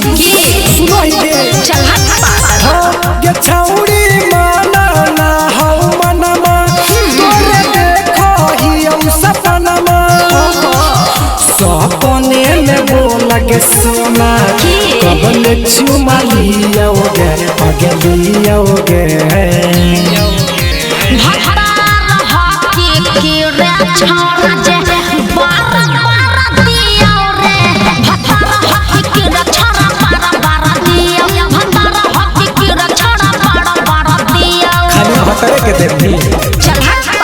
सुनो ये चल ये छौड़ी माना ना हौ मनमा तोरे देखो ही सपनमा सपने में बोला के सोना कबल चुमा लियोगे आगे लियोगे खाली भतरे के देखी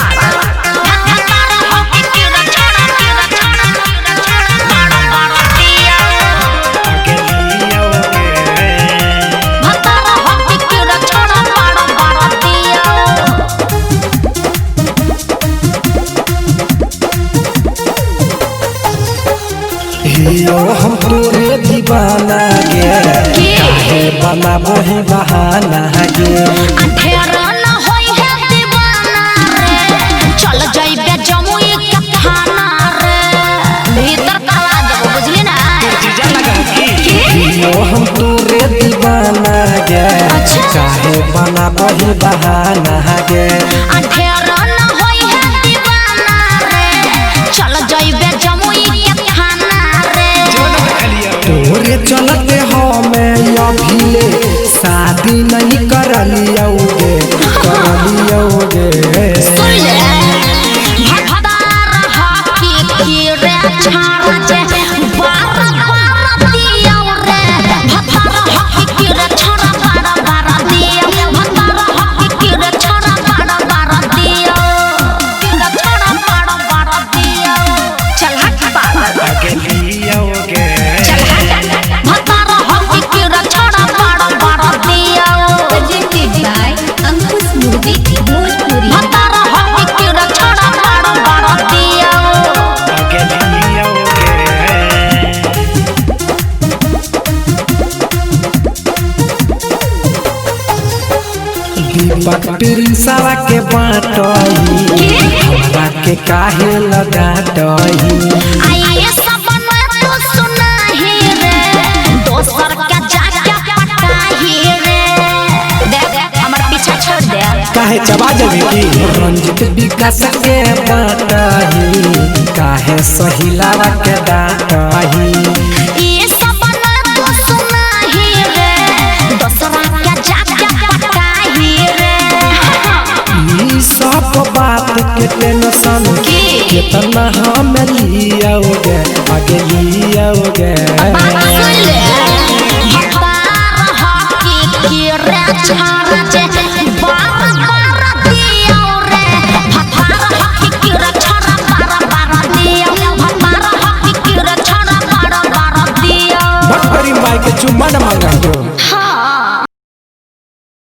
हम तोरे दीवाना गे काहे बनाबो ही बहाना गे अंधेरा न होई है दीवाना रे चल जाइबे जमुई के थाना रे भीतर कला देबो बुझली ना जीजा लगा की हम तोरे दीवाना गे काहे बनाबो ही बहाना गे अंधेरा न होई है दीवाना रे चल जाइबे जमुई के थाना रे तोरे चलते हमें अभिले शादी नहीं कर लियोगे सुन ले भतार हकी रे छाड़ा जे बारा दिया रे भतार हकी रे छाड़ा बारा दिया भतार हकी रे छाड़ा बारा दिया छाड़ा बारा दिया चल हट बाबा आगे लियोगे चल हट भतार हकी रे छाड़ा बारा दिया presented by Ankush Movie Bhojpuri। भतार हकी रे छाड़ा बारा दिया आगे लियोगे दीपक प्रिंसवा के बाटही हमरा के काहे लगाटही आइए सबन तू सुनाही रे दोसर के जाके पटाही रे देख हमर पीछा छोड़ दे काहे चबा जबी की रंजित विकास के बाटही काहे सहिलावा के डाटही ई सबन तू सुनाही रे दोसर के जाके पटाही रे ई सब बात के टेंशन कितना हम लियोगे आगे लियोगे सुन ले भतार हकी रे छाड़ा जे